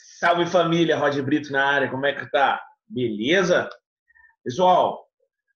Salve família, Rod Brito na área, como é que tá? Beleza? Pessoal,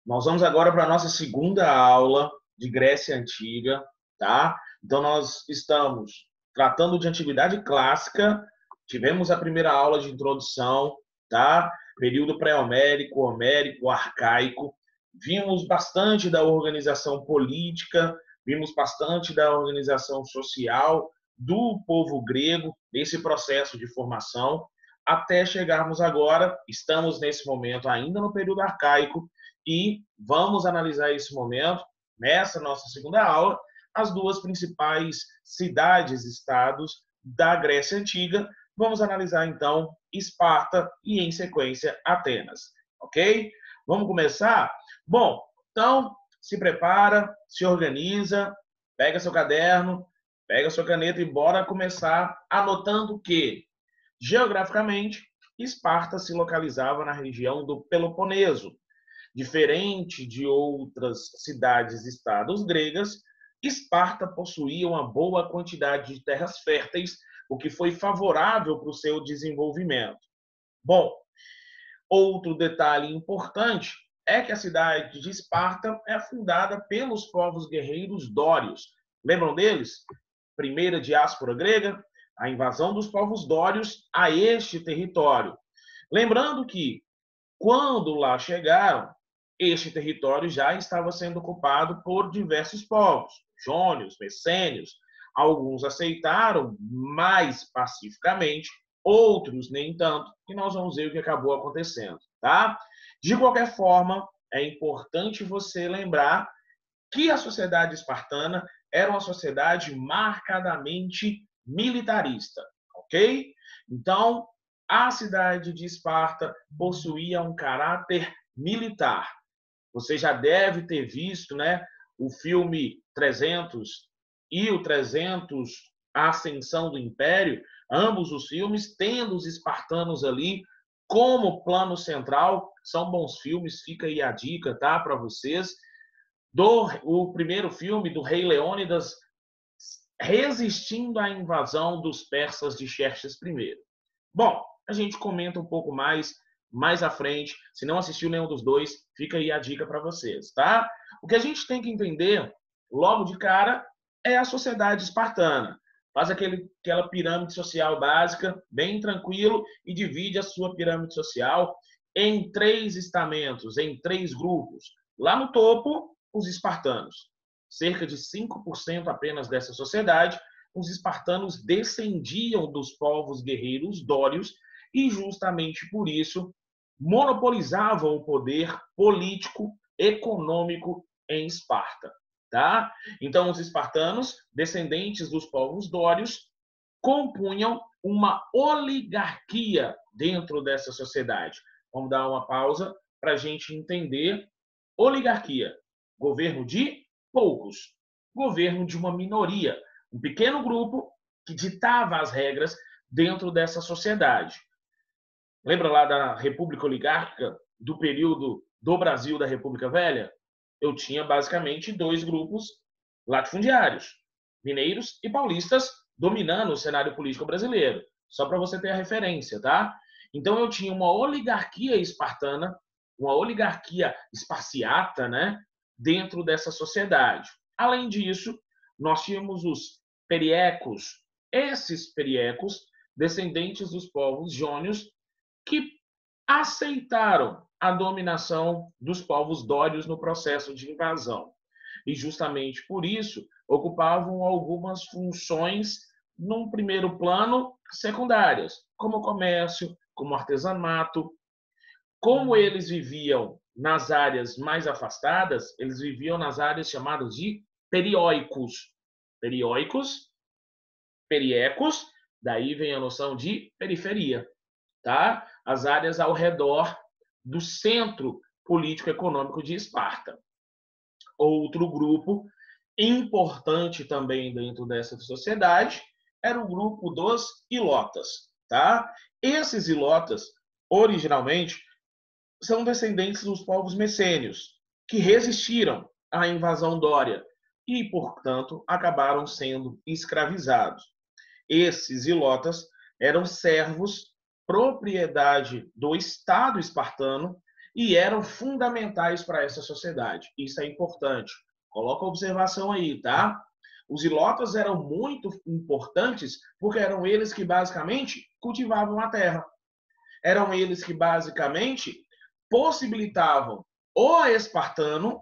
nós vamos agora para a nossa segunda aula de Grécia Antiga, tá? Então nós estamos tratando de antiguidade clássica, tivemos a primeira aula de introdução, tá? Período pré-homérico, homérico, arcaico, vimos bastante da organização política, vimos bastante da organização social do povo grego, nesse processo de formação, até chegarmos agora, estamos nesse momento ainda no período arcaico, e vamos analisar esse momento, nessa nossa segunda aula, as duas principais cidades-estados da Grécia Antiga. Vamos analisar, então, Esparta e, em sequência, Atenas. Ok? Vamos começar? Bom, então, se prepara, se organiza, pega seu caderno, pega sua caneta e bora começar anotando que, geograficamente, Esparta se localizava na região do Peloponeso. Diferente de outras cidades-estados gregas, Esparta possuía uma boa quantidade de terras férteis, o que foi favorável para o seu desenvolvimento. Bom, outro detalhe importante é que a cidade de Esparta é fundada pelos povos guerreiros dórios. Lembram deles? Primeira diáspora grega, a invasão dos povos dórios a este território. Lembrando que, quando lá chegaram, este território já estava sendo ocupado por diversos povos, jônios, messênios. Alguns aceitaram mais pacificamente, outros nem tanto, e nós vamos ver o que acabou acontecendo, tá? De qualquer forma, é importante você lembrar que a sociedade espartana era uma sociedade marcadamente militarista, ok? Então, a cidade de Esparta possuía um caráter militar. Você já deve ter visto, né, o filme 300 e o 300, A Ascensão do Império, ambos os filmes tendo os espartanos ali como plano central. São bons filmes, fica aí a dica, tá, para vocês. O primeiro filme do Rei Leônidas resistindo à invasão dos persas de Xerxes I. Bom, a gente comenta um pouco mais à frente. Se não assistiu nenhum dos dois, fica aí a dica para vocês, tá? O que a gente tem que entender logo de cara é a sociedade espartana. Faz aquela pirâmide social básica, bem tranquilo, e divide a sua pirâmide social em 3 estamentos, em 3 grupos. Lá no topo, os espartanos. Cerca de 5% apenas dessa sociedade, os espartanos descendiam dos povos guerreiros dórios e, justamente por isso, monopolizavam o poder político, econômico em Esparta. Tá? Então, os espartanos, descendentes dos povos dórios, compunham uma oligarquia dentro dessa sociedade. Vamos dar uma pausa para a gente entender. Oligarquia, governo de poucos, governo de uma minoria, um pequeno grupo que ditava as regras dentro dessa sociedade. Lembra lá da República Oligárquica, do período do Brasil da República Velha? Eu tinha basicamente 2 grupos latifundiários, mineiros e paulistas, dominando o cenário político brasileiro. Só para você ter a referência, tá? Então eu tinha uma oligarquia espartana, uma oligarquia esparciata, né, dentro dessa sociedade. Além disso, nós tínhamos os periecos. Esses periecos, descendentes dos povos jônios, que aceitaram a dominação dos povos dórios no processo de invasão. E justamente por isso ocupavam algumas funções, num primeiro plano, secundárias, como comércio, como artesanato. Como eles viviam nas áreas mais afastadas, eles viviam nas áreas chamadas de perióicos. Perióicos, periecos, daí vem a noção de periferia, tá? As áreas ao redor do centro político-econômico de Esparta. Outro grupo importante também dentro dessa sociedade era o grupo dos ilotas, tá? Esses ilotas, originalmente, são descendentes dos povos messênios, que resistiram à invasão dória e, portanto, acabaram sendo escravizados. Esses ilotas eram servos propriedade do Estado espartano e eram fundamentais para essa sociedade. Isso é importante. Coloca a observação aí, tá? Os ilotas eram muito importantes porque eram eles que basicamente cultivavam a terra. Eram eles que basicamente possibilitavam o espartano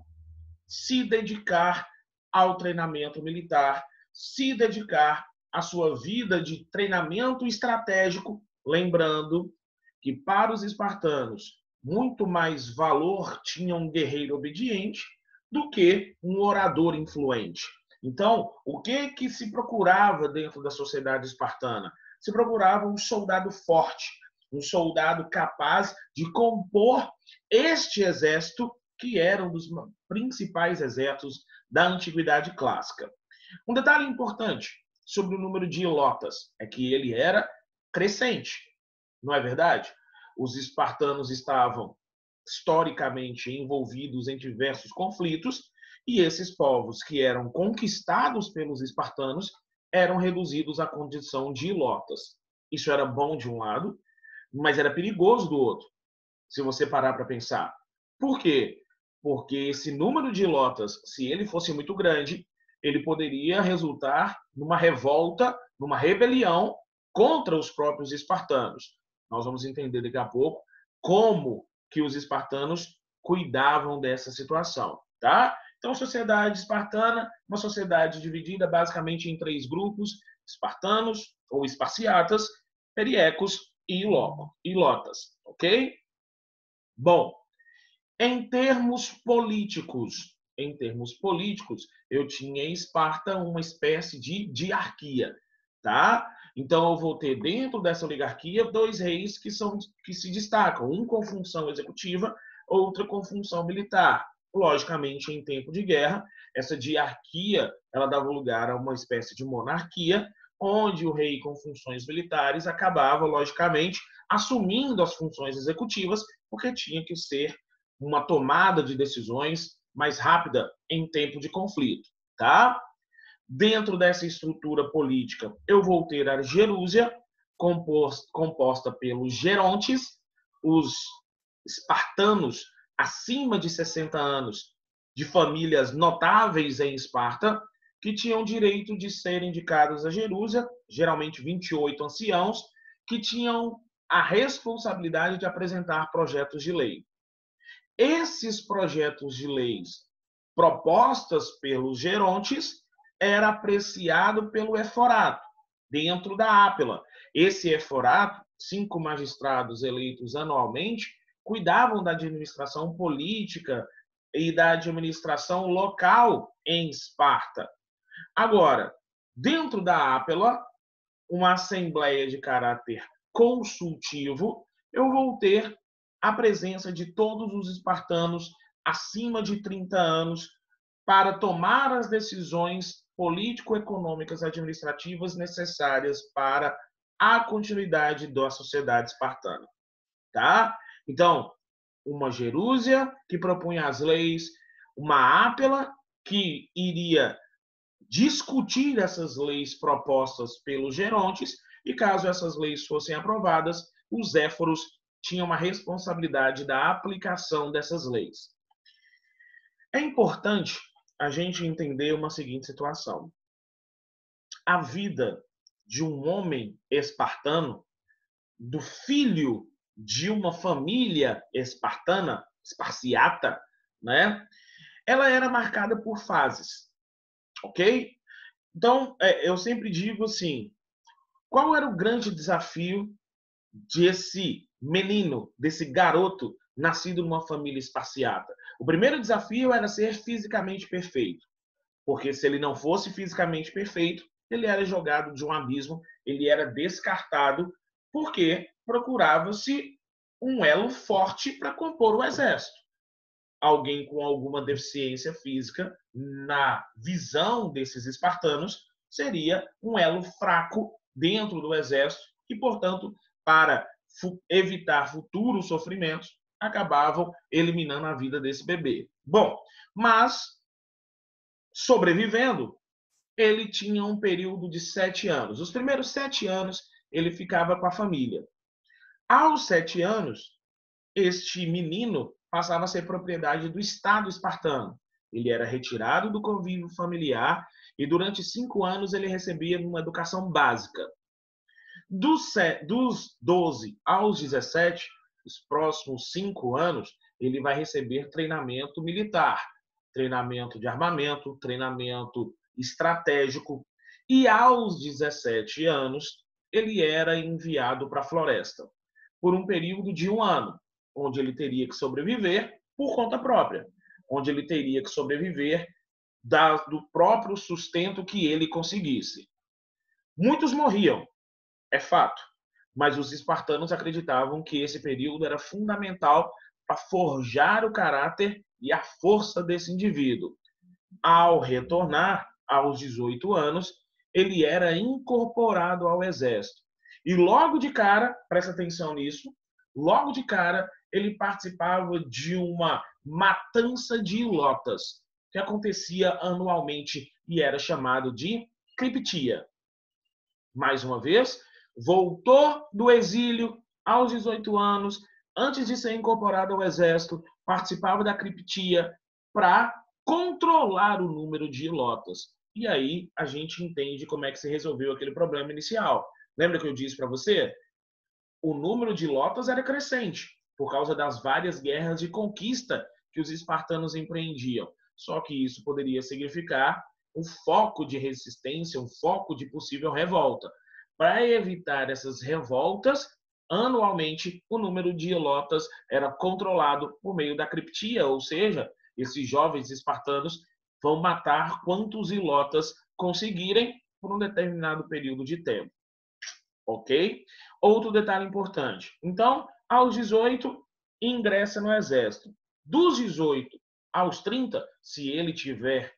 se dedicar ao treinamento militar, se dedicar à sua vida de treinamento estratégico, lembrando que para os espartanos muito mais valor tinha um guerreiro obediente do que um orador influente. Então, o que se procurava dentro da sociedade espartana? Se procurava um soldado forte, um soldado capaz de compor este exército que era um dos principais exércitos da antiguidade clássica. Um detalhe importante sobre o número de ilotas é que ele era crescente, não é verdade? Os espartanos estavam historicamente envolvidos em diversos conflitos e esses povos que eram conquistados pelos espartanos eram reduzidos à condição de ilotas. Isso era bom de um lado, mas era perigoso do outro, se você parar para pensar. Por quê? Porque esse número de ilotas, se ele fosse muito grande, ele poderia resultar numa revolta, numa rebelião contra os próprios espartanos. Nós vamos entender daqui a pouco como que os espartanos cuidavam dessa situação, tá? Então, a sociedade espartana, uma sociedade dividida basicamente em 3 grupos: espartanos ou esparciatas, periecos e ilotas, ok? Bom, em termos políticos, eu tinha em Esparta uma espécie de diarquia, tá? Então eu vou ter dentro dessa oligarquia 2 reis que se destacam, um com função executiva, outro com função militar. Logicamente, em tempo de guerra, essa diarquia ela dava lugar a uma espécie de monarquia, onde o rei com funções militares acabava, logicamente, assumindo as funções executivas, porque tinha que ser uma tomada de decisões mais rápida em tempo de conflito, tá? Dentro dessa estrutura política, eu vou ter a Gerúsia, composta pelos gerontes, os espartanos acima de 60 anos, de famílias notáveis em Esparta, que tinham direito de serem indicados a Gerúsia, geralmente 28 anciãos, que tinham a responsabilidade de apresentar projetos de lei. Esses projetos de leis propostas pelos gerontes era apreciado pelo eforato, dentro da ápila. Esse eforato, 5 magistrados eleitos anualmente, cuidavam da administração política e da administração local em Esparta. Agora, dentro da ápila, uma assembleia de caráter consultivo, eu vou ter a presença de todos os espartanos acima de 30 anos para tomar as decisões político-econômicas administrativas necessárias para a continuidade da sociedade espartana, tá? Então, uma Gerúsia que propunha as leis, uma ápila que iria discutir essas leis propostas pelos gerontes e, caso essas leis fossem aprovadas, os éforos tinham uma responsabilidade da aplicação dessas leis. É importante a gente entender uma seguinte situação. A vida de um homem espartano, do filho de uma família espartana, esparciata, né? Ela era marcada por fases, ok? Então, eu sempre digo assim, qual era o grande desafio desse menino, desse garoto nascido numa família esparciata? O primeiro desafio era ser fisicamente perfeito, porque se ele não fosse fisicamente perfeito, ele era jogado de um abismo, ele era descartado, porque procurava-se um elo forte para compor o exército. Alguém com alguma deficiência física, na visão desses espartanos, seria um elo fraco dentro do exército e, portanto, para evitar futuros sofrimentos, acabavam eliminando a vida desse bebê. Bom, mas, sobrevivendo, ele tinha um período de 7 anos. Os primeiros 7 anos, ele ficava com a família. Aos 7 anos, este menino passava a ser propriedade do Estado espartano. Ele era retirado do convívio familiar e durante 5 anos ele recebia uma educação básica. Dos 12 aos 17, os próximos 5 anos, ele vai receber treinamento militar, treinamento de armamento, treinamento estratégico. E aos 17 anos, ele era enviado para a floresta por um período de 1 ano, onde ele teria que sobreviver por conta própria, onde ele teria que sobreviver do próprio sustento que ele conseguisse. Muitos morriam, é fato, mas os espartanos acreditavam que esse período era fundamental para forjar o caráter e a força desse indivíduo. Ao retornar aos 18 anos, ele era incorporado ao exército. E logo de cara, presta atenção nisso, logo de cara ele participava de uma matança de ilotas, que acontecia anualmente e era chamado de criptia. Mais uma vez, voltou do exílio aos 18 anos, antes de ser incorporado ao exército, participava da criptia para controlar o número de ilotas. E aí a gente entende como é que se resolveu aquele problema inicial. Lembra que eu disse para você? O número de ilotas era crescente, por causa das várias guerras de conquista que os espartanos empreendiam. Só que isso poderia significar um foco de resistência, um foco de possível revolta. Para evitar essas revoltas, anualmente o número de ilotas era controlado por meio da criptia, ou seja, esses jovens espartanos vão matar quantos ilotas conseguirem por um determinado período de tempo. Ok? Outro detalhe importante. Então, aos 18, ingressa no exército. Dos 18 aos 30, se ele tiver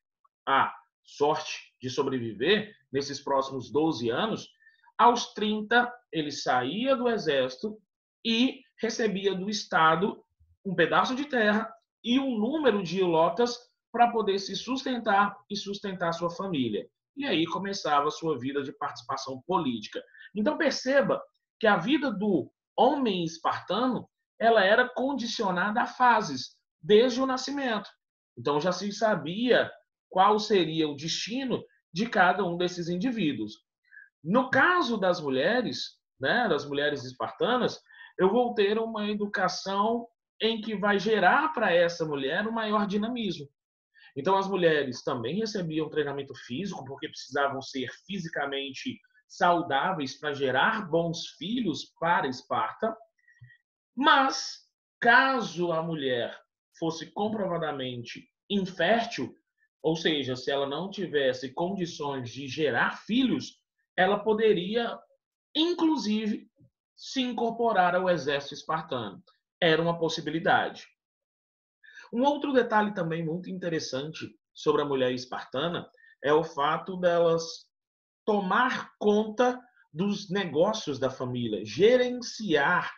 a sorte de sobreviver nesses próximos 12 anos, aos 30 ele saía do exército e recebia do Estado um pedaço de terra e um número de ilotas para poder se sustentar e sustentar sua família. E aí começava a sua vida de participação política. Então perceba que a vida do homem espartano ela era condicionada a fases, desde o nascimento. Então já se sabia qual seria o destino de cada um desses indivíduos. No caso das mulheres, né, das mulheres espartanas, eu vou ter uma educação em que vai gerar para essa mulher um maior dinamismo. Então, as mulheres também recebiam treinamento físico, porque precisavam ser fisicamente saudáveis para gerar bons filhos para Esparta. Mas, caso a mulher fosse comprovadamente infértil, ou seja, se ela não tivesse condições de gerar filhos, ela poderia, inclusive, se incorporar ao exército espartano. Era uma possibilidade. Um outro detalhe também muito interessante sobre a mulher espartana é o fato delas tomar conta dos negócios da família, gerenciar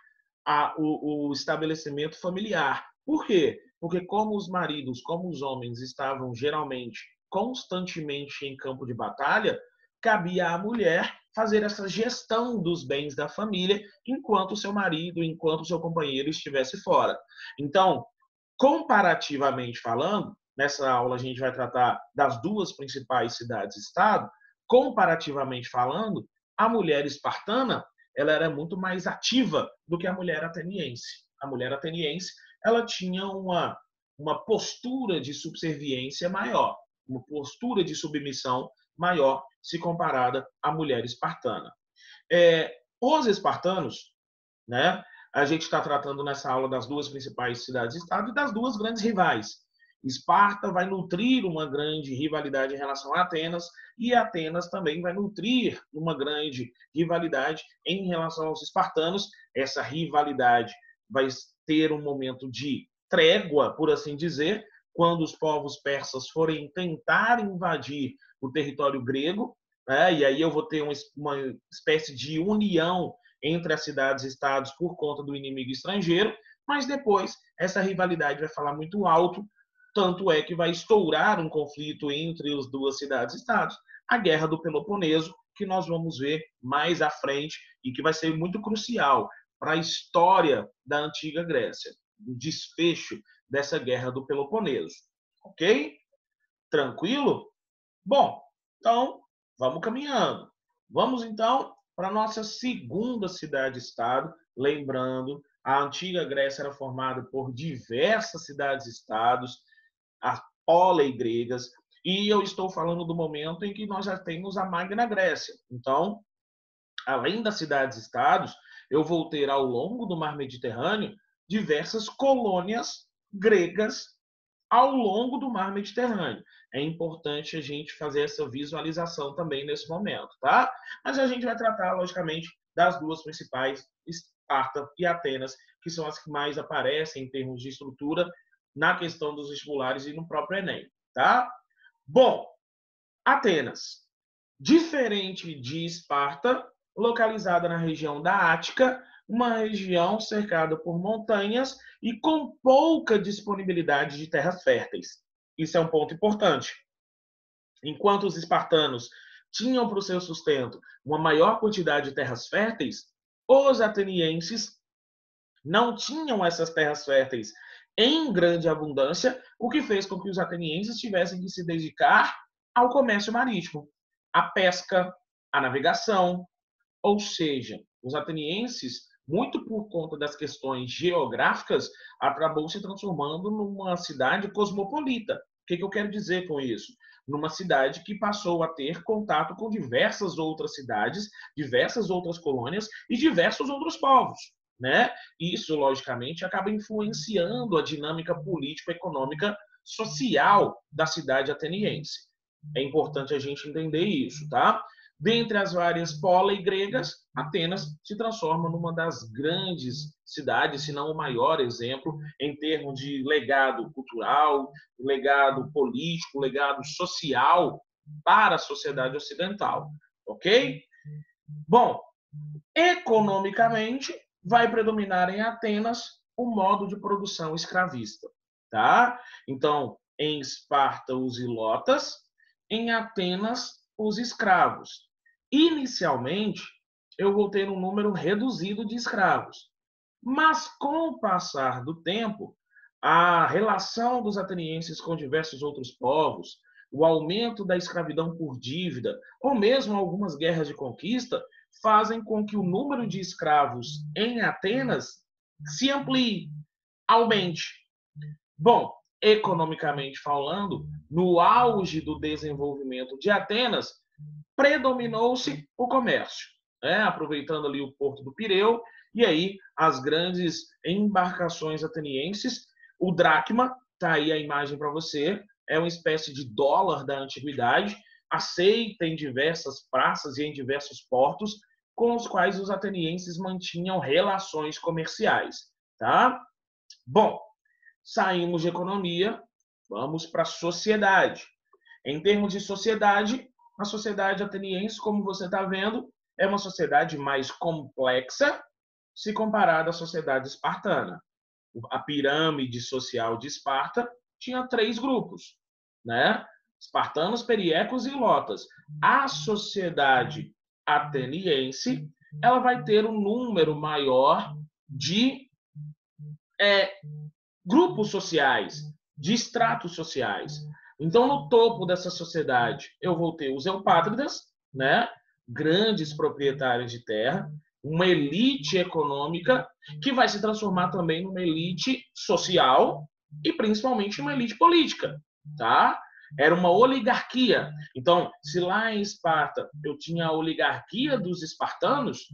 o estabelecimento familiar. Por quê? Porque como os maridos, como os homens estavam geralmente constantemente em campo de batalha, cabia à mulher fazer essa gestão dos bens da família enquanto seu marido, enquanto seu companheiro estivesse fora. Então, comparativamente falando, nessa aula a gente vai tratar das duas principais cidades-estado, comparativamente falando, a mulher espartana ela era muito mais ativa do que a mulher ateniense. A mulher ateniense ela tinha uma postura de subserviência maior, uma postura de submissão maior se comparada à mulher espartana. Os espartanos, né, a gente está tratando nessa aula das duas principais cidades-estado e das duas grandes rivais. Esparta vai nutrir uma grande rivalidade em relação a Atenas e Atenas também vai nutrir uma grande rivalidade em relação aos espartanos. Essa rivalidade vai ter um momento de trégua, por assim dizer, quando os povos persas forem tentar invadir o território grego, né? E aí eu vou ter uma espécie de união entre as cidades-estados por conta do inimigo estrangeiro, mas depois essa rivalidade vai falar muito alto, tanto é que vai estourar um conflito entre as duas cidades-estados, a Guerra do Peloponeso, que nós vamos ver mais à frente e que vai ser muito crucial para a história da antiga Grécia, do desfecho dessa guerra do Peloponeso. Ok? Tranquilo? Bom, então vamos caminhando. Vamos então para a nossa segunda cidade-estado. Lembrando, a antiga Grécia era formada por diversas cidades-estados, as póleis gregas, e eu estou falando do momento em que nós já temos a Magna Grécia. Então, além das cidades-estados, eu vou ter ao longo do Mar Mediterrâneo diversas colônias gregas ao longo do Mar Mediterrâneo. É importante a gente fazer essa visualização também nesse momento, tá? Mas a gente vai tratar, logicamente, das duas principais, Esparta e Atenas, que são as que mais aparecem em termos de estrutura na questão dos vestibulares e no próprio Enem, tá? Bom, Atenas, diferente de Esparta, localizada na região da Ática, uma região cercada por montanhas e com pouca disponibilidade de terras férteis. Isso é um ponto importante. Enquanto os espartanos tinham para o seu sustento uma maior quantidade de terras férteis, os atenienses não tinham essas terras férteis em grande abundância, o que fez com que os atenienses tivessem que se dedicar ao comércio marítimo, à pesca, à navegação. Ou seja, os atenienses, muito por conta das questões geográficas, acabou se transformando numa cidade cosmopolita. O que eu quero dizer com isso? Numa cidade que passou a ter contato com diversas outras cidades, diversas outras colônias e diversos outros povos, né? Isso, logicamente, acaba influenciando a dinâmica político-econômica social da cidade ateniense. É importante a gente entender isso, tá? Dentre as várias póleis gregas, Atenas se transforma numa das grandes cidades, se não o maior exemplo, em termos de legado cultural, legado político, legado social para a sociedade ocidental. Ok? Bom, economicamente, vai predominar em Atenas o modo de produção escravista. Tá? Então, em Esparta, os ilotas, em Atenas, os escravos. Inicialmente, eu vou ter um número reduzido de escravos, mas com o passar do tempo, a relação dos atenienses com diversos outros povos, o aumento da escravidão por dívida, ou mesmo algumas guerras de conquista, fazem com que o número de escravos em Atenas se amplie, aumente. Bom, economicamente falando, no auge do desenvolvimento de Atenas, predominou-se o comércio, né? Aproveitando ali o porto do Pireu, e aí as grandes embarcações atenienses, o dracma, tá aí a imagem para você, é uma espécie de dólar da antiguidade, aceita em diversas praças e em diversos portos, com os quais os atenienses mantinham relações comerciais, tá? Bom, saímos de economia, vamos para a sociedade. Em termos de sociedade, a sociedade ateniense, como você está vendo, é uma sociedade mais complexa se comparada à sociedade espartana. A pirâmide social de Esparta tinha 3 grupos, né? Espartanos, periecos e ilotas. A sociedade ateniense, ela vai ter um número maior de grupos sociais, de estratos sociais. Então, no topo dessa sociedade, eu vou ter os eupátridas, né? Grandes proprietários de terra, uma elite econômica que vai se transformar também numa elite social e principalmente uma elite política, tá? Era uma oligarquia. Então, se lá em Esparta eu tinha a oligarquia dos espartanos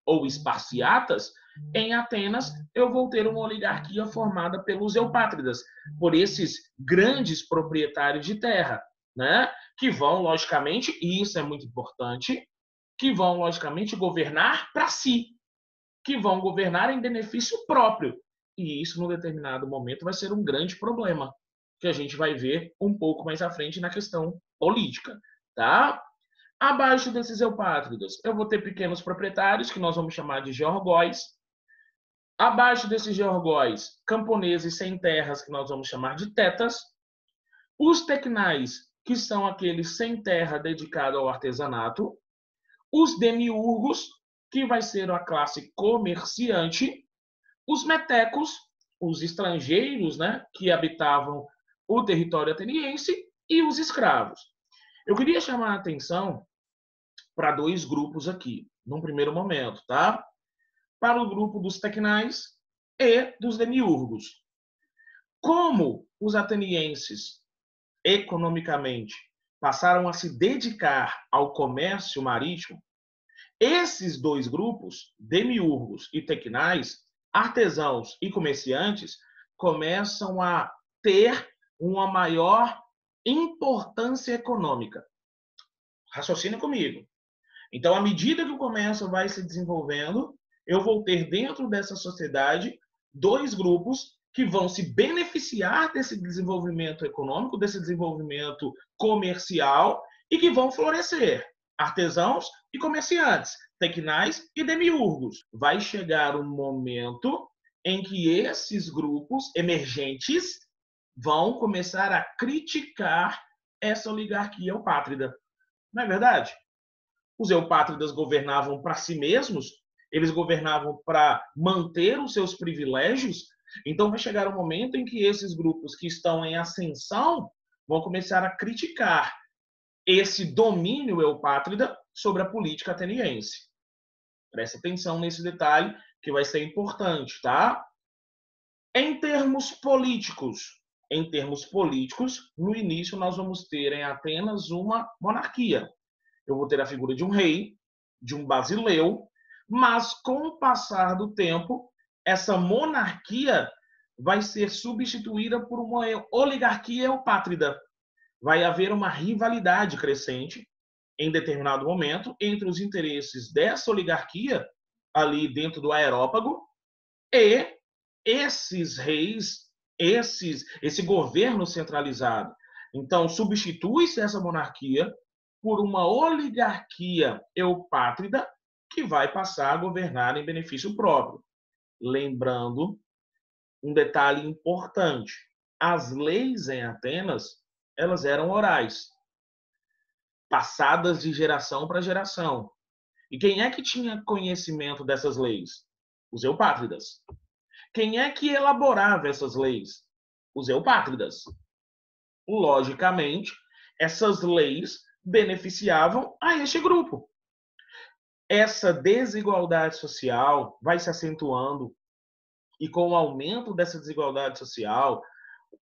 ou esparciatas, em Atenas eu vou ter uma oligarquia formada pelos eupátridas, por esses grandes proprietários de terra, né? Que vão, logicamente, e isso é muito importante, que vão, logicamente, governar para si, que vão governar em benefício próprio. E isso, num determinado momento, vai ser um grande problema, que a gente vai ver um pouco mais à frente na questão política, tá? Abaixo desses eupátridas, eu vou ter pequenos proprietários, que nós vamos chamar de georgóis. Abaixo desses georgóis, camponeses sem terras, que nós vamos chamar de tetas. Os tecnais, que são aqueles sem terra dedicado ao artesanato. Os demiurgos, que vai ser a classe comerciante, os metecos, os estrangeiros, né, que habitavam o território ateniense, e os escravos. Eu queria chamar a atenção para dois grupos aqui, num primeiro momento, tá? Para o grupo dos tecnais e dos demiurgos. Como os atenienses, economicamente, passaram a se dedicar ao comércio marítimo, esses dois grupos, demiurgos e tecnais, artesãos e comerciantes, começam a ter uma maior importância econômica. Raciocine comigo. Então, à medida que o comércio vai se desenvolvendo, eu vou ter dentro dessa sociedade dois grupos que vão se beneficiar desse desenvolvimento econômico, desse desenvolvimento comercial e que vão florescer. Artesãos e comerciantes, tecnais e demiurgos. Vai chegar um momento em que esses grupos emergentes vão começar a criticar essa oligarquia eupátrida. Não é verdade? Os eupátridas governavam para si mesmos, eles governavam para manter os seus privilégios. Então vai chegar um momento em que esses grupos que estão em ascensão vão começar a criticar esse domínio eupátrida sobre a política ateniense. Preste atenção nesse detalhe que vai ser importante, tá? Em termos políticos, no início nós vamos ter em Atenas uma monarquia. Eu vou ter a figura de um rei, de um basileu, mas com o passar do tempo, essa monarquia vai ser substituída por uma oligarquia eupátrida. Vai haver uma rivalidade crescente em determinado momento entre os interesses dessa oligarquia ali dentro do aerópago e esses reis, esse governo centralizado. Então, substitui-se essa monarquia por uma oligarquia eupátrida que vai passar a governar em benefício próprio. Lembrando um detalhe importante: as leis em Atenas, elas eram orais, passadas de geração para geração. E quem é que tinha conhecimento dessas leis? Os eupátridas. Quem é que elaborava essas leis? Os eupátridas. Logicamente, essas leis beneficiavam a este grupo. Essa desigualdade social vai se acentuando e com o aumento dessa desigualdade social,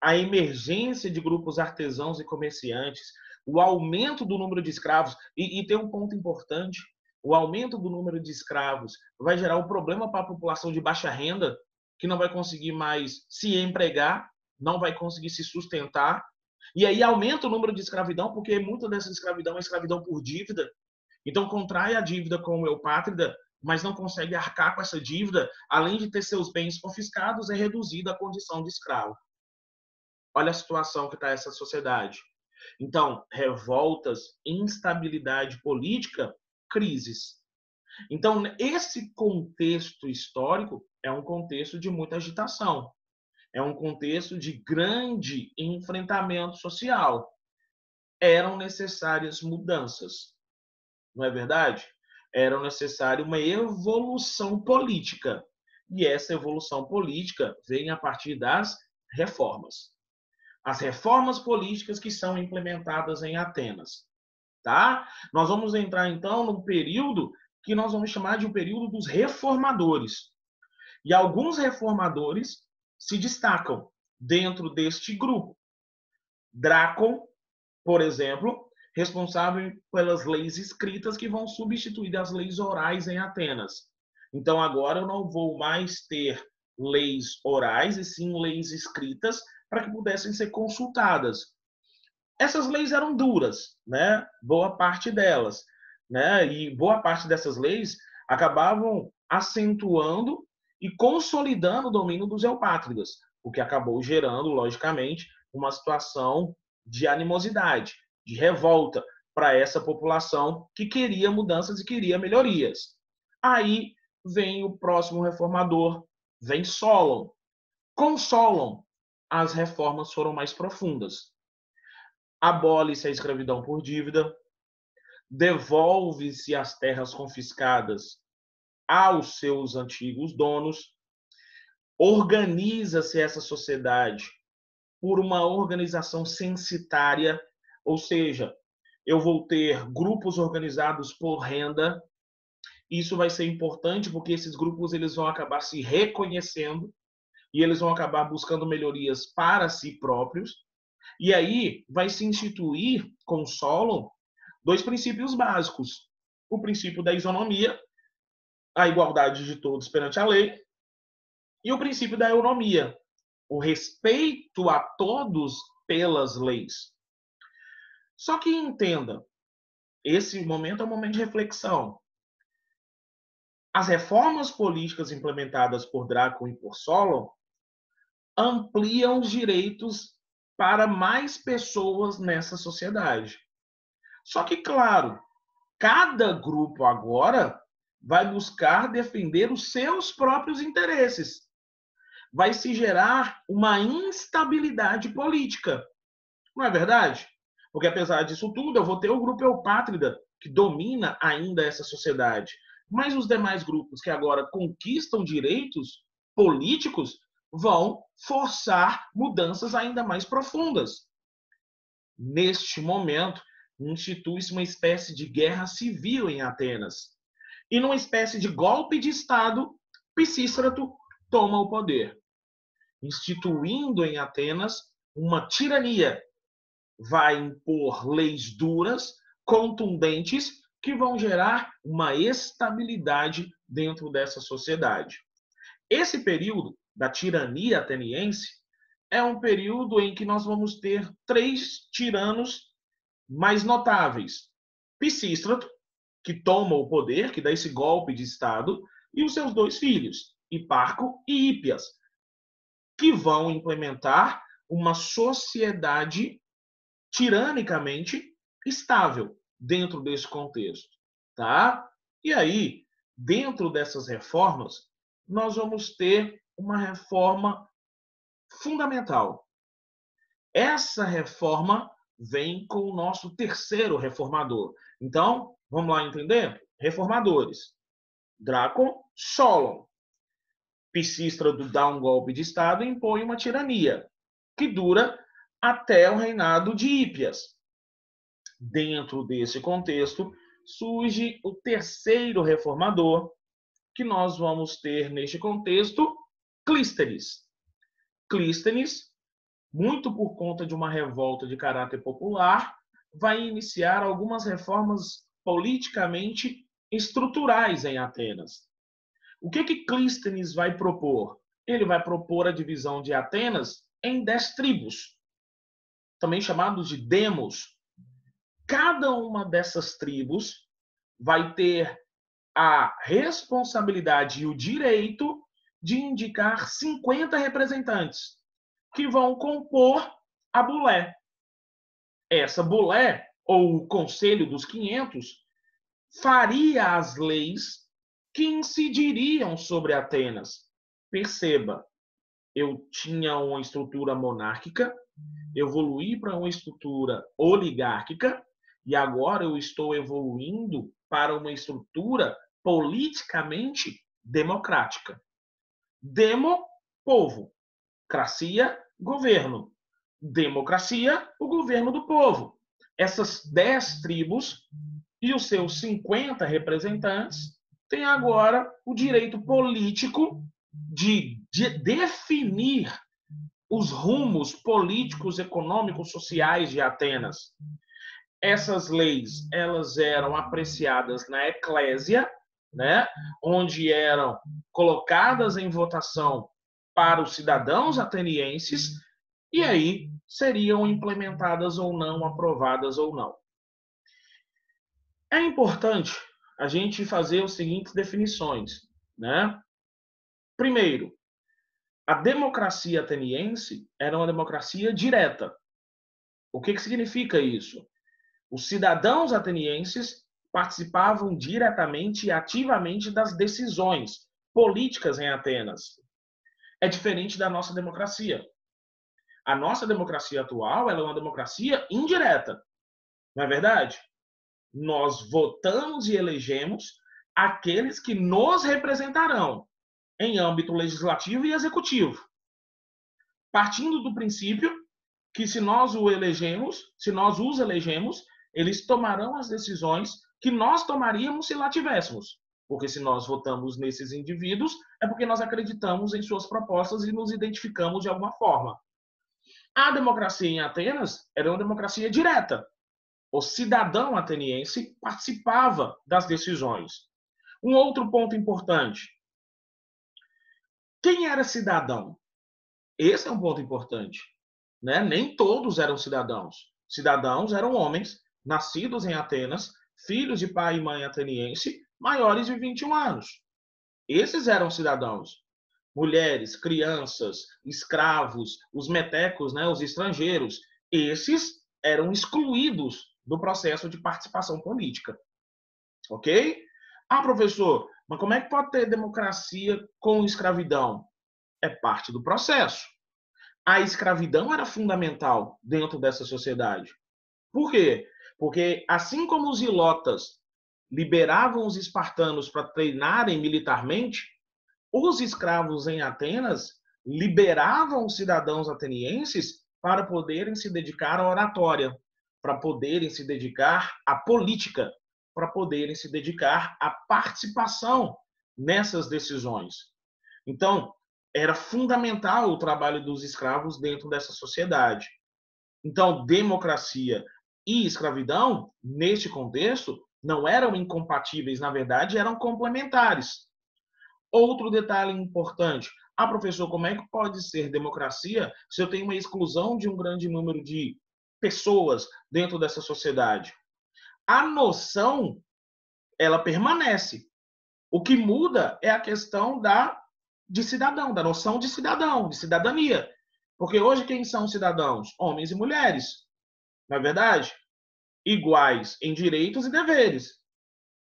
a emergência de grupos artesãos e comerciantes, o aumento do número de escravos, e tem um ponto importante, o aumento do número de escravos vai gerar um problema para a população de baixa renda, que não vai conseguir mais se empregar, não vai conseguir se sustentar, e aí aumenta o número de escravidão, porque muita dessa escravidão é escravidão por dívida. Então contrai a dívida com o eupátrida, mas não consegue arcar com essa dívida, além de ter seus bens confiscados, é reduzida à condição de escravo. Olha a situação que está essa sociedade. Então, revoltas, instabilidade política, crises. Então, esse contexto histórico é um contexto de muita agitação. É um contexto de grande enfrentamento social. Eram necessárias mudanças. Não é verdade? Era necessária uma evolução política. E essa evolução política vem a partir das reformas. As reformas políticas que são implementadas em Atenas. Tá? Nós vamos entrar, então, num período que nós vamos chamar de um período dos reformadores. E alguns reformadores se destacam dentro deste grupo. Drácon, por exemplo, responsável pelas leis escritas que vão substituir as leis orais em Atenas. Então, agora eu não vou mais ter leis orais, e sim leis escritas para que pudessem ser consultadas. Essas leis eram duras, né? Boa parte delas, né? E boa parte dessas leis acabavam acentuando e consolidando o domínio dos eupátridas, o que acabou gerando, logicamente, uma situação de animosidade, de revolta para essa população que queria mudanças e queria melhorias. Aí vem o próximo reformador, vem Solon. Com Solon, as reformas foram mais profundas. Abole-se a escravidão por dívida, devolve-se as terras confiscadas aos seus antigos donos. Organiza-se essa sociedade por uma organização censitária, ou seja, eu vou ter grupos organizados por renda. Isso vai ser importante porque esses grupos eles vão acabar se reconhecendo e eles vão acabar buscando melhorias para si próprios. E aí vai se instituir com Solon dois princípios básicos: o princípio da isonomia, a igualdade de todos perante a lei, e o princípio da eunomia, o respeito a todos pelas leis. Só que entenda, esse momento é um momento de reflexão. As reformas políticas implementadas por Drácula e por Solon ampliam os direitos para mais pessoas nessa sociedade. Só que, claro, cada grupo agora vai buscar defender os seus próprios interesses. Vai se gerar uma instabilidade política. Não é verdade? Porque, apesar disso tudo, eu vou ter o grupo eupátrida, que domina ainda essa sociedade. Mas os demais grupos que agora conquistam direitos políticos vão forçar mudanças ainda mais profundas. Neste momento, institui-se uma espécie de guerra civil em Atenas. E numa espécie de golpe de Estado, Pisístrato toma o poder, instituindo em Atenas uma tirania. Vai impor leis duras, contundentes, que vão gerar uma estabilidade dentro dessa sociedade. Esse período da tirania ateniense é um período em que nós vamos ter três tiranos mais notáveis: Pisístrato, que toma o poder, que dá esse golpe de Estado, e os seus dois filhos, Hiparco e Hípias, que vão implementar uma sociedade tiranicamente estável dentro desse contexto, tá? E aí, dentro dessas reformas, nós vamos ter uma reforma fundamental. Essa reforma vem com o nosso terceiro reformador. Então, vamos lá entender? Reformadores: Drácon, Solon. Pisístrato dá um golpe de Estado e impõe uma tirania, que dura até o reinado de Hípias. Dentro desse contexto, surge o terceiro reformador, que nós vamos ter neste contexto, Clístenes. Clístenes, muito por conta de uma revolta de caráter popular, vai iniciar algumas reformas politicamente estruturais em Atenas. O que Clístenes vai propor? Ele vai propor a divisão de Atenas em 10 tribos, também chamados de demos. Cada uma dessas tribos vai ter a responsabilidade e o direito de indicar 50 representantes que vão compor a bulé. Essa bulé, ou o Conselho dos 500, faria as leis que incidiriam sobre Atenas. Perceba, eu tinha uma estrutura monárquica, evoluí para uma estrutura oligárquica e agora eu estou evoluindo para uma estrutura politicamente democrática. Demo, povo. Cracia, governo. Democracia, o governo do povo. Essas 10 tribos e os seus 50 representantes têm agora o direito político de definir os rumos políticos, econômicos, sociais de Atenas. Essas leis, elas eram apreciadas na eclésia, né, onde eram colocadas em votação para os cidadãos atenienses, e aí seriam implementadas ou não, aprovadas ou não. É importante a gente fazer as seguintes definições, né? Primeiro, a democracia ateniense era uma democracia direta. O que significa isso? Os cidadãos atenienses participavam diretamente e ativamente das decisões políticas em Atenas. É diferente da nossa democracia. A nossa democracia atual ela é uma democracia indireta, não é verdade? Nós votamos e elegemos aqueles que nos representarão em âmbito legislativo e executivo, partindo do princípio que se nós os elegemos, eles tomarão as decisões que nós tomaríamos se lá tivéssemos. Porque se nós votamos nesses indivíduos, é porque nós acreditamos em suas propostas e nos identificamos de alguma forma. A democracia em Atenas era uma democracia direta. O cidadão ateniense participava das decisões. Um outro ponto importante. Quem era cidadão? Esse é um ponto importante. Né? Nem todos eram cidadãos. Cidadãos eram homens nascidos em Atenas, filhos de pai e mãe ateniense, maiores de 21 anos. Esses eram cidadãos. Mulheres, crianças, escravos, os metecos, né, os estrangeiros, esses eram excluídos do processo de participação política. Ok? Ah, professor, mas como é que pode ter democracia com escravidão? É parte do processo. A escravidão era fundamental dentro dessa sociedade. Por quê? Porque assim como os ilotas liberavam os espartanos para treinarem militarmente, os escravos em Atenas liberavam os cidadãos atenienses para poderem se dedicar à oratória, para poderem se dedicar à política, para poderem se dedicar à participação nessas decisões. Então, era fundamental o trabalho dos escravos dentro dessa sociedade. Então, democracia e escravidão, neste contexto, não eram incompatíveis, na verdade, eram complementares. Outro detalhe importante. Ah, professor, como é que pode ser democracia se eu tenho uma exclusão de um grande número de pessoas dentro dessa sociedade? A noção, ela permanece. O que muda é a questão de cidadão, da noção de cidadão, de cidadania. Porque hoje quem são cidadãos? Homens e mulheres. Não é verdade? Iguais em direitos e deveres.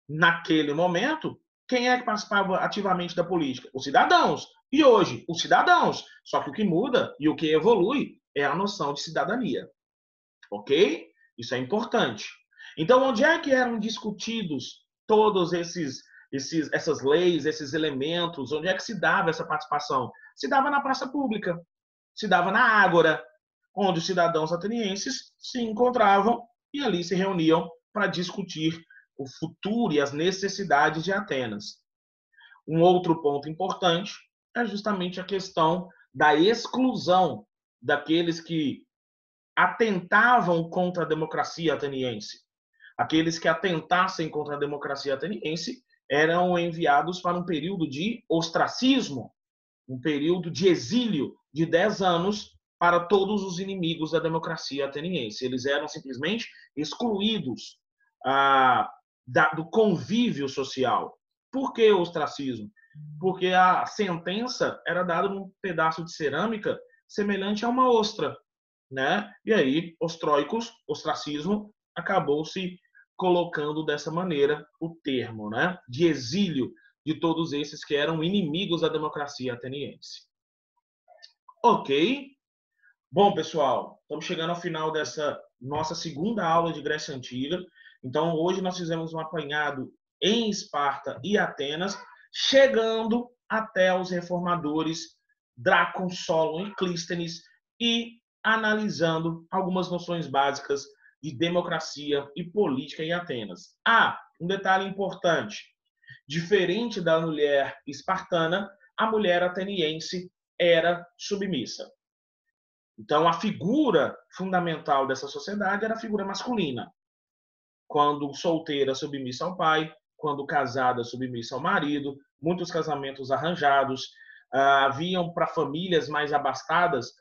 Naquele momento, quem é que participava ativamente da política? Os cidadãos. E hoje, os cidadãos. Só que o que muda e o que evolui é a noção de cidadania. Ok? Isso é importante. Então, onde é que eram discutidos todos essas leis, esses elementos? Onde é que se dava essa participação? Se dava na praça pública, se dava na ágora, onde os cidadãos atenienses se encontravam e ali se reuniam para discutir o futuro e as necessidades de Atenas. Um outro ponto importante é justamente a questão da exclusão daqueles que atentavam contra a democracia ateniense. Aqueles que atentassem contra a democracia ateniense eram enviados para um período de ostracismo, um período de exílio de 10 anos para todos os inimigos da democracia ateniense. Eles eram simplesmente excluídos do convívio social. Por que o ostracismo? Porque a sentença era dada num pedaço de cerâmica semelhante a uma ostra, né? E aí, os troicos, ostracismo, acabou se colocando dessa maneira o termo, né? De exílio de todos esses que eram inimigos da democracia ateniense. Ok? Bom, pessoal, estamos chegando ao final dessa nossa segunda aula de Grécia Antiga. Então, hoje nós fizemos um apanhado em Esparta e Atenas, chegando até os reformadores Drácon, Solon e Clístenes e analisando algumas noções básicas de democracia e política em Atenas. Um detalhe importante. Diferente da mulher espartana, a mulher ateniense era submissa. Então, a figura fundamental dessa sociedade era a figura masculina. Quando solteira, submissa ao pai, quando casada, submissa ao marido, muitos casamentos arranjados, haviam para famílias mais abastadas,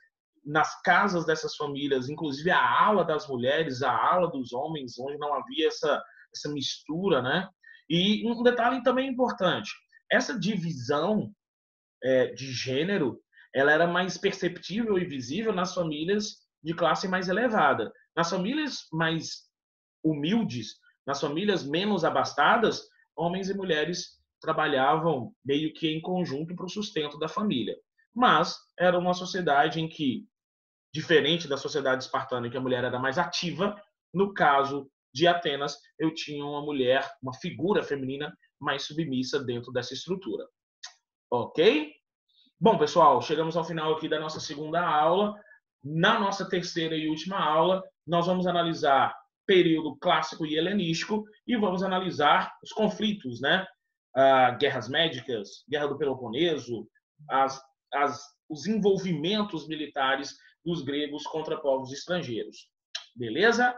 nas casas dessas famílias, inclusive a ala das mulheres, a ala dos homens, onde não havia essa mistura, né? E um detalhe também importante, essa divisão de gênero, ela era mais perceptível e visível nas famílias de classe mais elevada. Nas famílias mais humildes, nas famílias menos abastadas, homens e mulheres trabalhavam meio que em conjunto para o sustento da família. Mas era uma sociedade em que, diferente da sociedade espartana, em que a mulher era mais ativa, no caso de Atenas, eu tinha uma mulher, uma figura feminina mais submissa dentro dessa estrutura. Ok? Bom, pessoal, chegamos ao final aqui da nossa segunda aula. Na nossa terceira e última aula, nós vamos analisar período clássico e helenístico e vamos analisar os conflitos, né? Guerras médicas, Guerra do Peloponeso, os envolvimentos militares dos gregos contra povos estrangeiros. Beleza?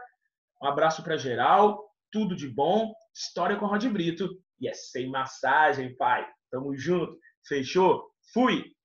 Um abraço para geral, tudo de bom, história com Rod Brito e é sem massagem, pai. Tamo junto, fechou? Fui!